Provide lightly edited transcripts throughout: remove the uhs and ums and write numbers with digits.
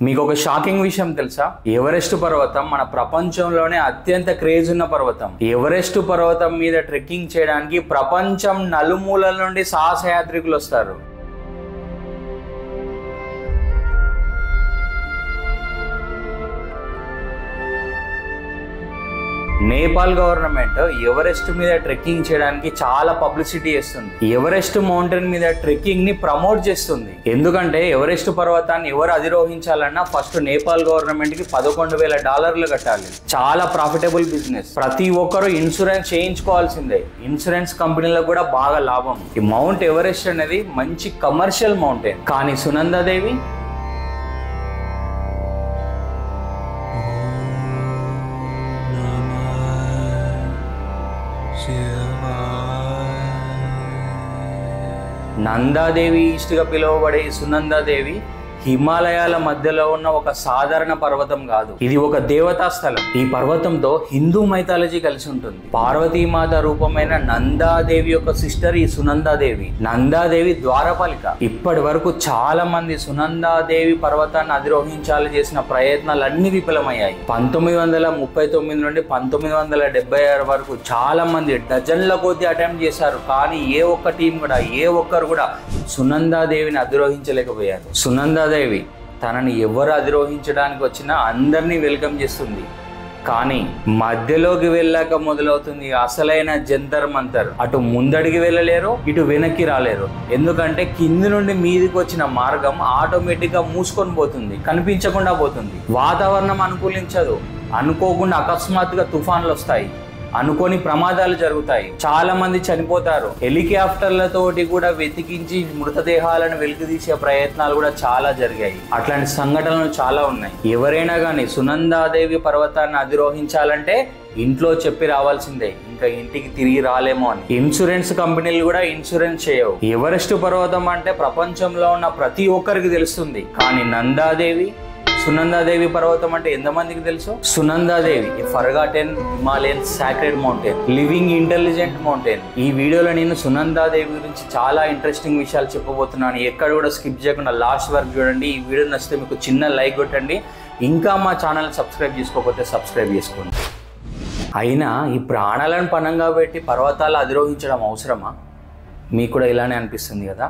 మీకు ఒక షాకింగ్ విషయం తెలుసా? ఎవరెస్ట్ పర్వతం మన ప్రపంచంలోనే అత్యంత క్రేజ్ ఉన్న పర్వతం. ఎవరెస్ట్ పర్వతం మీద ట్రెక్కింగ్ చేయడానికి ప్రపంచం నలుమూలల నుండి సాహసయాత్రికులు వస్తారు. నేపాల్ గవర్నమెంట్ ఎవరెస్ట్ మీద ట్రెక్కింగ్ చేయడానికి చాలా పబ్లిసిటీ చేస్తుంది. ఎవరెస్ట్ మౌంటైన్ మీద ట్రెక్కింగ్ ని ప్రమోట్ చేస్తుంది. ఎందుకంటే ఎవరెస్ట్ పర్వతాన్ని ఎవరు అధిరోహించాలన్నా ఫస్ట్ నేపాల్ గవర్నమెంట్ కి $11,000 కట్టాలి. చాలా ప్రాఫిటబుల్ బిజినెస్. ప్రతి ఒక్కరు ఇన్సూరెన్స్ చేయించుకోవాల్సిందే. ఇన్సూరెన్స్ కంపెనీలకు కూడా బాగా లాభం. ఈ మౌంట్ ఎవరెస్ట్ అనేది మంచి కమర్షియల్ మౌంటైన్. కానీ సునందాదేవి నందాదేవి ఈస్ట్గా పిలువబడే సునందాదేవి హిమాలయాల మధ్యలో ఉన్న ఒక సాధారణ పర్వతం కాదు. ఇది ఒక దేవతా స్థలం. ఈ పర్వతంతో హిందూ మైథాలజీ కలిసి ఉంటుంది. పార్వతీమాత రూపమైన నందాదేవి యొక్క సిస్టర్ ఈ సునందాదేవి. నందాదేవి ద్వారపాలిక. ఇప్పటి వరకు చాలా మంది సునందాదేవి పర్వతాన్ని అధిరోహించాలని చేసిన ప్రయత్నాలన్నీ విఫలమయ్యాయి. 1939 నుండి 1976 వరకు చాలా మంది డజన్ల కొద్ది అటెంప్ట్ చేశారు. కానీ ఏ ఒక్క టీం కూడా ఏ ఒక్కరు కూడా సునందాదేవిని అధిరోహించలేకపోయారు. సునందాదేవి తనని ఎవరు అధిరోహించడానికి వచ్చినా అందరినీ వెల్కమ్ చేస్తుంది. కానీ మధ్యలోకి వెళ్ళాక మొదలవుతుంది అసలైన జంతర్ మంతర్. అటు ముందడికి వెళ్ళలేరు, ఇటు వెనక్కి రాలేరు. ఎందుకంటే కింది నుండి మీదికి వచ్చిన మార్గం ఆటోమేటిక్గా మూసుకొని పోతుంది, కనిపించకుండా పోతుంది. వాతావరణం అనుకూలించదు. అనుకోకుండా అకస్మాత్తుగా తుఫాన్లు వస్తాయి. అనుకోని ప్రమాదాలు జరుగుతాయి. చాలా మంది చనిపోతారు. హెలికాప్టర్లతోటి కూడా వెతికించి మృతదేహాలను వెలికితీసే ప్రయత్నాలు కూడా చాలా జరిగాయి. అట్లాంటి సంఘటనలు చాలా ఉన్నాయి. ఎవరైనా కానీ సునందాదేవి పర్వతాన్ని అధిరోహించాలంటే ఇంట్లో చెప్పి రావాల్సిందే. ఇంకా ఇంటికి తిరిగి రాలేమో అని. ఇన్సూరెన్స్ కంపెనీలు కూడా ఇన్సూరెన్స్ చేయవు. ఎవరెస్ట్ పర్వతం అంటే ప్రపంచంలో ఉన్న ప్రతి ఒక్కరికి తెలుస్తుంది. కానీ సునందాదేవి పర్వతం అంటే ఎంతమందికి తెలుసు? Sunanda Devi forgotten Himalayan sacred mountain, living intelligent mountain. ఈ వీడియోలో నేను సునందాదేవి గురించి చాలా ఇంట్రెస్టింగ్ విషయాలు చెప్పబోతున్నాను. ఎక్కడ కూడా స్కిప్ చేయకుండా లాస్ట్ వరకు చూడండి. ఈ వీడియో నచ్చితే మీకు చిన్న లైక్ కొట్టండి. ఇంకా మా ఛానల్ సబ్స్క్రైబ్ చేసుకోకపోతే సబ్స్క్రైబ్ చేసుకోండి. అయినా ఈ ప్రాణాలను పణంగా పెట్టి పర్వతాలు అధిరోహించడం అవసరమా? మీకు కూడా ఇలానే అనిపిస్తుంది కదా?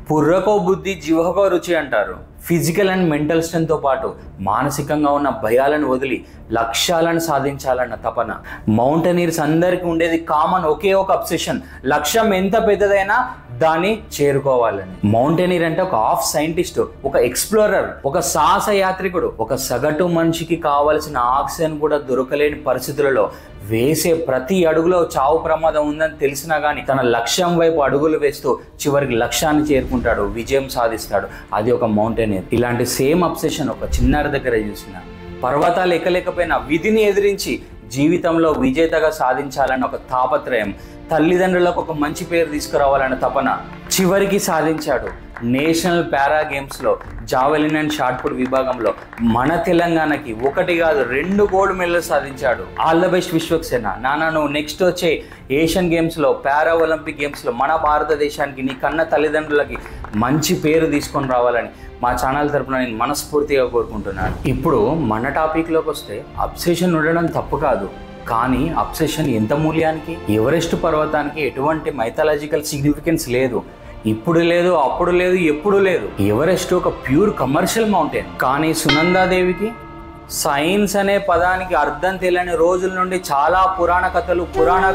పుర్రకో బుద్ధి జీవకో రుచి అంటారు. ఫిజికల్ అండ్ మెంటల్ స్ట్రెంగ్త్తో పాటు మానసికంగా ఉన్న భయాలను వదిలి లక్ష్యాలను సాధించాలన్న తపన. మౌంటైనీర్స్ అందరికీ ఉండేది కామన్ ఒకే ఒక అబ్సెషన్. లక్ష్యం ఎంత పెద్దదైనా దాన్ని చేరుకోవాలని. మౌంటైనీర్ అంటే ఒక హాఫ్ సైంటిస్ట్, ఒక ఎక్స్ప్లోరర్, ఒక సాహస యాత్రికుడు. ఒక సగటు మనిషికి కావలసిన ఆక్సిజన్ కూడా దొరకలేని పరిస్థితులలో వేసే ప్రతి అడుగులో చావు ప్రమాదం ఉందని తెలిసినా కానీ తన లక్ష్యం వైపు అడుగులు వేస్తూ చివరికి లక్ష్యాన్ని చేరుకుంటాడు, విజయం సాధిస్తాడు. అది ఒక మౌంటైనీర్. ఇలాంటి సేమ్ అబ్సెషన్ ఒక చిన్నారి దగ్గర చూసిన. పర్వతాలు ఎక్కలేకపోయినా విధిని ఎదిరించి జీవితంలో విజేతగా సాధించాలన్న ఒక తాపత్రయం, తల్లిదండ్రులకు ఒక మంచి పేరు తీసుకురావాలన్న తపన చివరికి సాధించాడు. నేషనల్ పారా గేమ్స్లో జావెలిన్ అండ్ షాట్ పుట్ విభాగంలో మన తెలంగాణకి 1 కాదు 2 గోల్డ్ మెడల్స్ సాధించాడు. All the best Vishwaksena. నువ్వు నెక్స్ట్ వచ్చే ఏషియన్ గేమ్స్లో, పారా ఒలింపిక్ గేమ్స్లో మన భారతదేశానికి నీ కన్న తల్లిదండ్రులకి మంచి పేరు తీసుకొని రావాలని మా ఛానల్ తరపున నేను మనస్ఫూర్తిగా కోరుకుంటున్నాను. ఇప్పుడు మన టాపిక్లోకి వస్తే అబ్సెషన్ ఉండడం తప్పు కాదు. కానీ అబ్సెషన్ ఎంత మూల్యానికి? ఎవరెస్ట్ పర్వతానికి ఎటువంటి మైథాలజికల్ సిగ్నిఫికెన్స్ లేదు. ఇప్పుడు లేదు, అప్పుడు లేదు, ఎప్పుడు లేదు. ఎవరెస్ట్ ఒక ప్యూర్ కమర్షియల్ మౌంటైన్. కానీ సునందాదేవికి సైన్స్ అనే పదానికి అర్థం తెలియని రోజుల నుండి చాలా పురాణ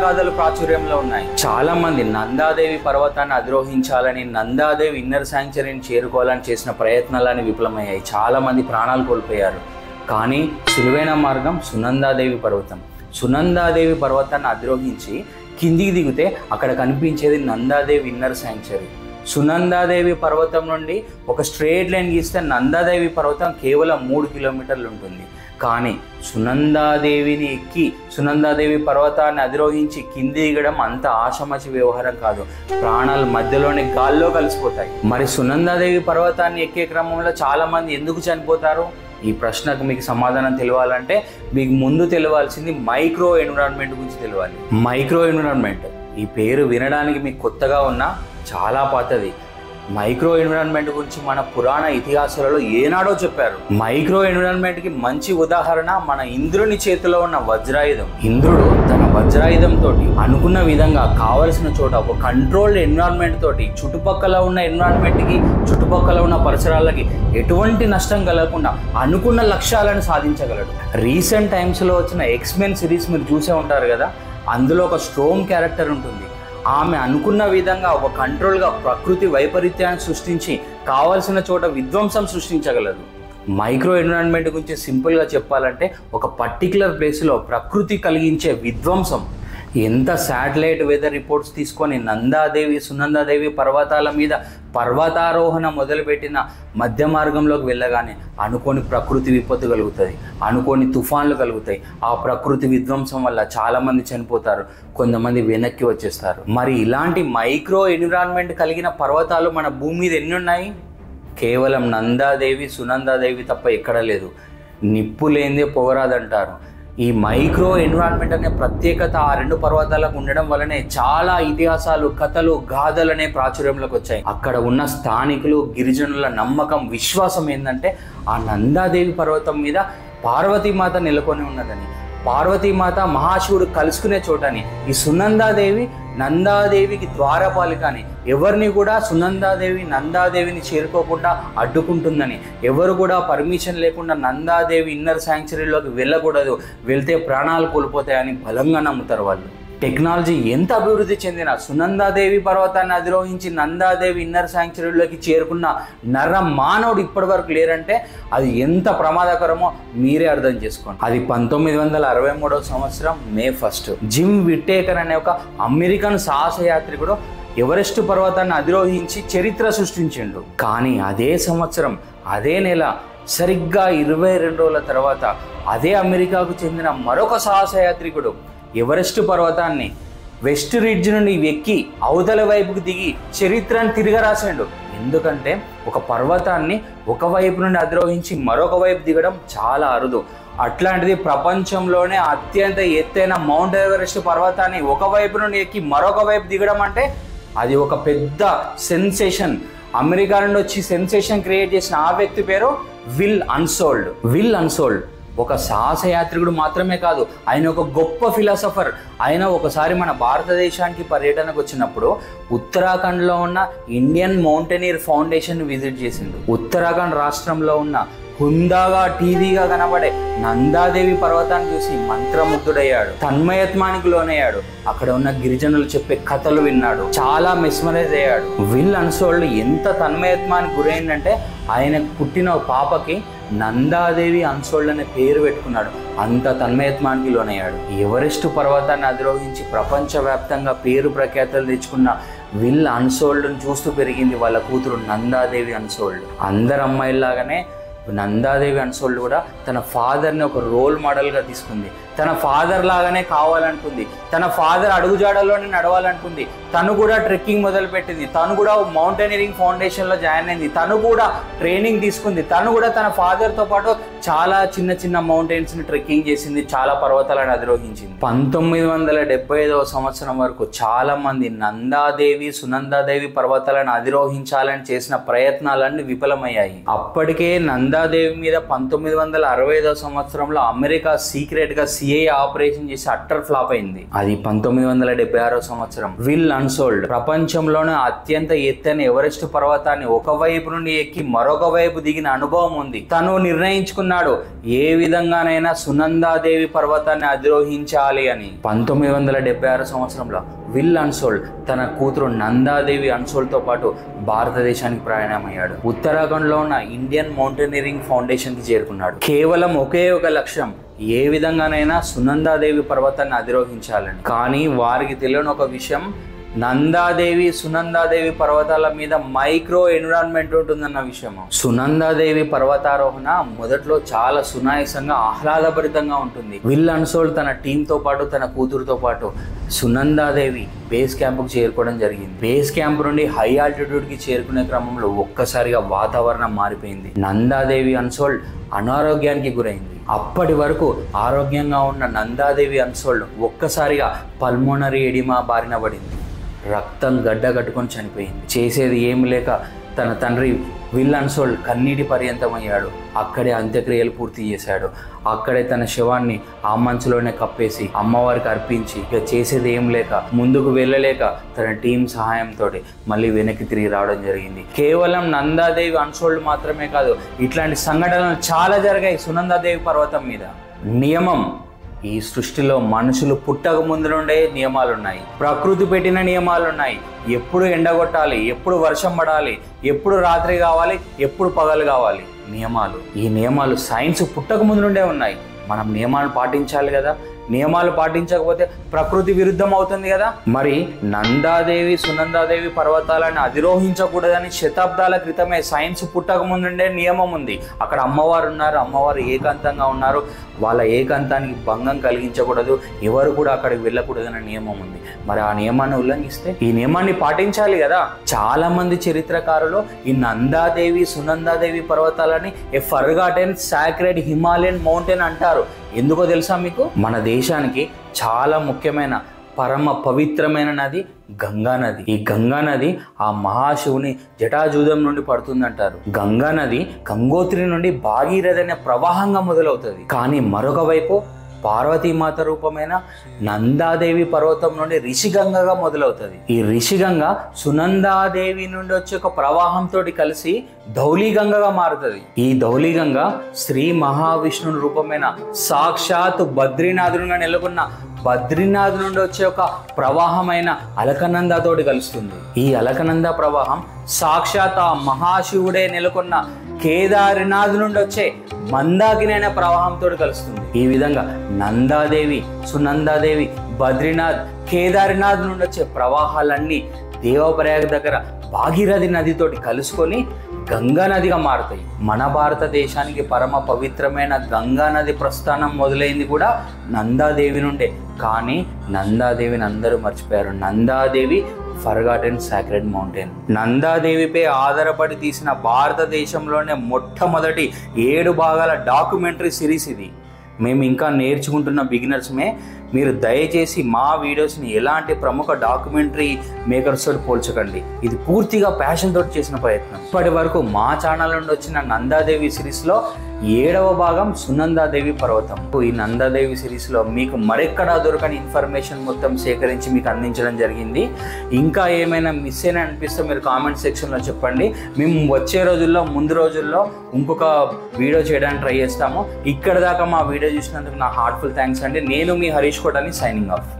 గాథలు ప్రాచుర్యంలో ఉన్నాయి. చాలా మంది నందాదేవి పర్వతాన్ని అధిరోహించాలని, నందాదేవి ఇన్నర్ శాంక్చురీని చేరుకోవాలని చేసిన ప్రయత్నాలని విఫలమయ్యాయి. చాలా మంది ప్రాణాలు కోల్పోయారు. కానీ సులువైన మార్గం సునందాదేవి పర్వతం. సునందాదేవి పర్వతాన్ని అధిరోహించి కిందికి దిగితే అక్కడ కనిపించేది నందాదేవి ఇన్నర్ శాంక్చురీ. సునందాదేవి పర్వతం నుండి ఒక స్ట్రేట్ లైన్ గీస్తే నందాదేవి పర్వతం కేవలం 3 కిలోమీటర్లు ఉంటుంది. కానీ సునందాదేవిని ఎక్కి సునందాదేవి పర్వతాన్ని అధిరోహించి కింది దిగడం అంత ఆషామాషి వ్యవహారం కాదు. ప్రాణాలు మధ్యలోనే గాల్లో కలిసిపోతాయి. మరి సునందాదేవి పర్వతాన్ని ఎక్కే క్రమంలో చాలా మంది ఎందుకు చనిపోతారు? ఈ ప్రశ్నకు మీకు సమాధానం తెలియాలంటే మీకు ముందు తెలియాల్సింది మైక్రో ఎన్విరాన్మెంట్ గురించి తెలియాలి. మైక్రో ఎన్విరాన్మెంట్ ఈ పేరు వినడానికి మీకు కొత్తగా ఉన్నా చాలా పాతది. మైక్రో ఎన్విరాన్మెంట్ గురించి మన పురాణ ఇతిహాసాలలో ఏనాడో చెప్పారు. మైక్రో ఎన్విరాన్మెంట్ కి మంచి ఉదాహరణ మన ఇంద్రుని చేతిలో ఉన్న వజ్రాయుధం. ఇంద్రుడు తన వజ్రాయుధం తోటి అనుకున్న విధంగా కావలసిన చోట ఒక కంట్రోల్డ్ ఎన్విరాన్మెంట్ తోటి చుట్టుపక్కల ఉన్న ఎన్విరాన్మెంట్ కి చుట్టుపక్కల ఉన్న పరిసరాలకి ఎటువంటి నష్టం కలగకుండా అనుకున్న లక్ష్యాలను సాధించగలడు. రీసెంట్ టైమ్స్ లో వచ్చిన ఎక్స్మెన్ సిరీస్ మీరు చూసే ఉంటారు కదా, అందులో ఒక స్ట్రోమ్ క్యారెక్టర్ ఉంటుంది. ఆమె అనుకున్న విధంగా ఒక కంట్రోల్గా ప్రకృతి వైపరీత్యాన్ని సృష్టించి కావలసిన చోట విధ్వంసం సృష్టించగలదు. మైక్రో ఎన్విరాన్మెంట్ గురించి సింపుల్గా చెప్పాలంటే ఒక పర్టికులర్ ప్లేస్లో ప్రకృతి కలిగించే విధ్వంసం. ఎంత శాటిలైట్ వెదర్ రిపోర్ట్స్ తీసుకొని నందాదేవి సునందాదేవి పర్వతాల మీద పర్వతారోహణ మొదలుపెట్టిన మధ్య మార్గంలోకి వెళ్ళగానే అనుకోని ప్రకృతి విపత్తు కలుగుతుంది, అనుకోని తుఫాన్లు కలుగుతాయి. ఆ ప్రకృతి విధ్వంసం వల్ల చాలామంది చనిపోతారు, కొంతమంది వెనక్కి వచ్చేస్తారు. మరి ఇలాంటి మైక్రో ఎన్విరాన్మెంట్ కలిగిన పర్వతాలు మన భూమి మీద ఎన్ని ఉన్నాయి? కేవలం నందాదేవి సునందాదేవి తప్ప ఎక్కడ లేదు. నిప్పు లేనిదే పొగరాదంటారు. ఈ మైక్రో ఎన్విరాన్మెంట్ అనే ప్రత్యేకత ఆ రెండు పర్వతాలకు ఉండడం వల్లనే చాలా ఇతిహాసాలు, కథలు, గాథలు అనే ప్రాచుర్యంలోకి వచ్చాయి. అక్కడ ఉన్న స్థానికులు, గిరిజనుల నమ్మకం, విశ్వాసం ఏంటంటే ఆ నందాదేవి పర్వతం మీద పార్వతీమాత నెలకొని ఉన్నదని, పార్వతీమాత మహాశివుడు కలుసుకునే చోటని. ఈ సునందాదేవి నందాదేవికి ద్వారపాలిక అని, ఎవరిని కూడా సునందాదేవి నందాదేవిని చేరుకోకుండా అడ్డుకుంటుందని, ఎవరు కూడా పర్మిషన్ లేకుండా నందాదేవి ఇన్నర్ శాంక్చురీలోకి వెళ్ళకూడదు, వెళ్తే ప్రాణాలు కోల్పోతాయని బలంగా నమ్ముతారు వాళ్ళు. టెక్నాలజీ ఎంత అభివృద్ధి చెందిన సునందాదేవి పర్వతాన్ని అధిరోహించి నందాదేవి ఇన్నర్ శాంక్చురీలోకి చేరుకున్న నర మానవుడు ఇప్పటి వరకు లేరంటే అది ఎంత ప్రమాదకరమో మీరే అర్థం చేసుకోండి. అది 1963 సంవత్సరం మే 1 జిమ్ విట్టేకర్ అనే ఒక అమెరికన్ సాహసయాత్రికుడు ఎవరెస్ట్ పర్వతాన్ని అధిరోహించి చరిత్ర సృష్టించిండు. కానీ అదే సంవత్సరం అదే నెల సరిగ్గా 22 రోజుల తర్వాత అదే అమెరికాకు చెందిన మరొక సాహసయాత్రికుడు ఎవరెస్ట్ పర్వతాన్ని వెస్ట్ రిడ్జ్ నుండి ఎక్కి అవతల వైపుకు దిగి చరిత్రను తిరగరాసాడు. ఎందుకంటే ఒక పర్వతాన్ని ఒకవైపు నుండి అధిరోహించి మరొక వైపు దిగడం చాలా అరుదు. అట్లాంటిది ప్రపంచంలోనే అత్యంత ఎత్తైన మౌంట్ ఎవరెస్ట్ పర్వతాన్ని ఒకవైపు నుండి ఎక్కి మరొక వైపు దిగడం అంటే అది ఒక పెద్ద సెన్సేషన్. అమెరికా నుండి వచ్చి సెన్సేషన్ క్రియేట్ చేసిన ఆ వ్యక్తి పేరు విల్ అన్సోల్డ్. ఒక సాహసయాత్రికుడు మాత్రమే కాదు, ఆయన ఒక గొప్ప ఫిలాసఫర్. ఆయన ఒకసారి మన భారతదేశానికి పర్యటనకు వచ్చినప్పుడు ఉత్తరాఖండ్లో ఉన్న ఇండియన్ మౌంటైనీర్ ఫౌండేషన్ విజిట్ చేసిండు. ఉత్తరాఖండ్ రాష్ట్రంలో ఉన్న హుందాగా టీవీగా కనబడే నందాదేవి పర్వతాన్ని చూసి మంత్రముగ్ధుడయ్యాడు, తన్మయత్వానికి లోనయ్యాడు. అక్కడ ఉన్న గిరిజనులు చెప్పే కథలు విన్నాడు, చాలా మెస్మరైజ్ అయ్యాడు. విల్ అన్సోల్డ్ ఎంత తన్మయత్వానికి గురైందంటే ఆయన పుట్టిన పాపకి నందాదేవి అన్సోల్డ్ అనే పేరు పెట్టుకున్నాడు. అంత తన్మయత్వానికి లోనయ్యాడు. ఎవరెస్ట్ పర్వతాన్ని అధిరోహించి ప్రపంచవ్యాప్తంగా పేరు ప్రఖ్యాతలు తెచ్చుకున్న విల్ అన్సోల్డ్ని చూస్తూ పెరిగింది వాళ్ళ కూతురు నందాదేవి అన్సోల్డ్. అందరు అమ్మాయిలాగానే నందాదేవి అన్సోల్డ్ కూడా తన ఫాదర్ని ఒక రోల్ మోడల్గా తీసుకుంది. తన ఫాదర్ లాగానే కావాలనుకుంది, తన ఫాదర్ అడుగుజాడల్లోనే నడవాలనుకుంది. తను కూడా ట్రెక్కింగ్ మొదలుపెట్టింది, తను కూడా మౌంటైనరింగ్ ఫౌండేషన్లో జాయిన్ అయింది, తను కూడా ట్రైనింగ్ తీసుకుంది. తను కూడా తన ఫాదర్తో పాటు చాలా చిన్న చిన్న మౌంటైన్స్ని ట్రెక్కింగ్ చేసింది, చాలా పర్వతాలను అధిరోహించింది. 1975 సంవత్సరం వరకు చాలా మంది నందాదేవి సునందాదేవి పర్వతాలను అధిరోహించాలని చేసిన ప్రయత్నాలన్నీ విఫలమయ్యాయి. అప్పటికే నందాదేవి మీద 1965 సంవత్సరంలో అమెరికా సీక్రెట్గా CIA ఆపరేషన్ చేసి అట్టర్ ఫ్లాప్ అయింది. అది 1976 సంవత్సరం. విల్ అన్సోల్డ్ ప్రపంచంలోనే అత్యంత ఎత్తైన ఎవరెస్ట్ పర్వతాన్ని ఒకవైపు నుండి ఎక్కి మరొక వైపు దిగిన అనుభవం ఉంది. తను నిర్ణయించుకున్నాడు ఏ విధంగానైనా సునందాదేవి పర్వతాన్ని అధిరోహించాలి అని. 1976 సంవత్సరంలో విల్ అన్సోల్డ్ తన కూతురు నందాదేవి అన్సోల్డ్తో పాటు భారతదేశానికి ప్రయాణమయ్యాడు. ఉత్తరాఖండ్లో ఉన్న ఇండియన్ మౌంటైనరింగ్ ఫౌండేషన్కి చేరుకున్నాడు. కేవలం ఒకే ఒక లక్ష్యం, ఏ విధంగానైనా సునందాదేవి పర్వతాన్ని అధిరోహించాలని. కానీ వారికి తెలియని ఒక విషయం, నందాదేవి సునందాదేవి పర్వతాల మీద మైక్రో ఎన్విరాన్మెంట్ ఉంటుందన్న విషయం. సునందాదేవి పర్వతారోహణ మొదట్లో చాలా సునాయాసంగా ఆహ్లాదభరితంగా ఉంటుంది. విల్ అన్సోల్డ్ తన టీంతో పాటు తన కూతురుతో పాటు సునందాదేవి బేస్ క్యాంప్కు చేరుకోవడం జరిగింది. బేస్ క్యాంప్ నుండి హై ఆల్టిట్యూడ్కి చేరుకునే క్రమంలో ఒక్కసారిగా వాతావరణం మారిపోయింది. నందాదేవి అన్సోల్డ్ అనారోగ్యానికి గురైంది. అప్పటి వరకు ఆరోగ్యంగా ఉన్న నందాదేవి అన్సోల్డ్ ఒక్కసారిగా పల్మోనరీ ఎడిమా బారిన పడింది. రక్తం గడ్డ కట్టుకొని చనిపోయింది. చేసేది ఏం లేక తన తండ్రి విల్ అన్సోల్డ్ కన్నీటి పర్యంతమయ్యాడు. అక్కడే అంత్యక్రియలు పూర్తి చేశాడు. అక్కడే తన శవాన్ని ఆ మంచులోనే కప్పేసి అమ్మవారికి అర్పించి ఇక చేసేది ఏం లేక ముందుకు వెళ్ళలేక తన టీం సహాయంతో మళ్ళీ వెనక్కి తిరిగి రావడం జరిగింది. కేవలం నందాదేవి అన్సోల్డ్ మాత్రమే కాదు, ఇట్లాంటి సంఘటనలు చాలా జరిగాయి సునందాదేవి పర్వతం మీద. నియమం, ఈ సృష్టిలో మనుషులు పుట్టక ముందు నుండే నియమాలు ఉన్నాయి. ప్రకృతి పెట్టిన నియమాలు ఉన్నాయి. ఎప్పుడు ఎండగొట్టాలి, ఎప్పుడు వర్షం పడాలి, ఎప్పుడు రాత్రి కావాలి, ఎప్పుడు పగలు కావాలి, నియమాలు. ఈ నియమాలు సైన్స్ పుట్టక ముందు నుండే ఉన్నాయి. మనం నియమాలు పాటించాలి కదా. నియమాలు పాటించకపోతే ప్రకృతి విరుద్ధం అవుతుంది కదా. మరి నందాదేవి సునందాదేవి పర్వతాలను అధిరోహించకూడదని శతాబ్దాల క్రితమే సైన్స్ పుట్టక ముందుండే నియమం ఉంది. అక్కడ అమ్మవారు ఉన్నారు, అమ్మవారు ఏకాంతంగా ఉన్నారు. వాళ్ళ ఏకాంతానికి భంగం కలిగించకూడదు, ఎవరు కూడా అక్కడికి వెళ్ళకూడదనే నియమం ఉంది. మరి ఆ నియమాన్ని ఉల్లంఘిస్తే ఈ నియమాన్ని పాటించాలి కదా. చాలా మంది చరిత్రకారులు ఈ నందాదేవి సునందాదేవి పర్వతాలని ఏ ఫర్గాటెన్ సాక్రెడ్ హిమాలయన్ మౌంటైన్ అంటారు. ఎందుకో తెలుసా మీకు? మన దేశానికి చాలా ముఖ్యమైన పరమ పవిత్రమైన నది గంగా నది. ఈ గంగా నది ఆ మహాశివుని జటాజూదం నుండి పడుతుందంటారు. గంగా నది గంగోత్రి నుండి భాగీరథి అనే ప్రవాహంగా మొదలవుతుంది. కానీ మరొక వైపు పార్వతీమాత రూపమైన నందాదేవి పర్వతం నుండి రిషిగంగగా మొదలవుతుంది. ఈ రిషిగంగ సునందాదేవి నుండి వచ్చే ఒక ప్రవాహంతో కలిసి ధౌలీగంగగా మారుతుంది. ఈ ధౌలీగంగ శ్రీ మహావిష్ణుని రూపమైన సాక్షాత్ బద్రీనాథునిగా నెలకొన్న బద్రీనాథ్ నుండి వచ్చే ఒక ప్రవాహమైన అలకనందతోటి కలుస్తుంది. ఈ అలకనంద ప్రవాహం సాక్షాత్ ఆ మహాశివుడే నెలకొన్న కేదారినాథ్ నుండి వచ్చే మందాకిని అనే ప్రవాహంతో కలుస్తుంది. ఈ విధంగా నందాదేవి సునందాదేవి బద్రీనాథ్ కేదారినాథ్ నుండి వచ్చే ప్రవాహాలన్నీ దేవప్రయాగ దగ్గర భాగీరథి నదితోటి కలుసుకొని గంగా నదిగా మారుతాయి. మన భారతదేశానికి పరమ పవిత్రమైన గంగా నది ప్రస్థానం మొదలైంది కూడా నందాదేవి నుండే. కానీ నందాదేవిని అందరూ మర్చిపోయారు. Nanda Devi forgotten sacred mountain. నందాదేవిపై ఆధారపడి తీసిన భారతదేశంలోనే మొట్టమొదటి 7 భాగాల డాక్యుమెంటరీ సిరీస్ ఇది. మేము ఇంకా నేర్చుకుంటున్న బిగినర్స్మే. మీరు దయచేసి మా వీడియోస్ని ఎలాంటి ప్రముఖ డాక్యుమెంటరీ మేకర్స్ తోటి పోల్చకండి. ఇది పూర్తిగా ప్యాషన్ తోటి చేసిన ప్రయత్నం. ఇప్పటి వరకు మా ఛానల్ నుండి వచ్చిన నందాదేవి సిరీస్లో 7వ భాగం సునందాదేవి పర్వతం. ఈ నందాదేవి సిరీస్లో మీకు మరెక్కడా దొరకని ఇన్ఫర్మేషన్ మొత్తం సేకరించి మీకు అందించడం జరిగింది. ఇంకా ఏమైనా మిస్ అయినా అనిపిస్తే మీరు కామెంట్ సెక్షన్లో చెప్పండి. మేము వచ్చే రోజుల్లో ముందు రోజుల్లో ఇంకొక వీడియో చేయడానికి ట్రై చేస్తాము. ఇక్కడ దాకా మా వీడియో చూసినందుకు నా హార్ట్ఫుల్ థ్యాంక్స్ అండి. నేను మీ హరీష్ కోటని సైనింగ్ ఆఫ్.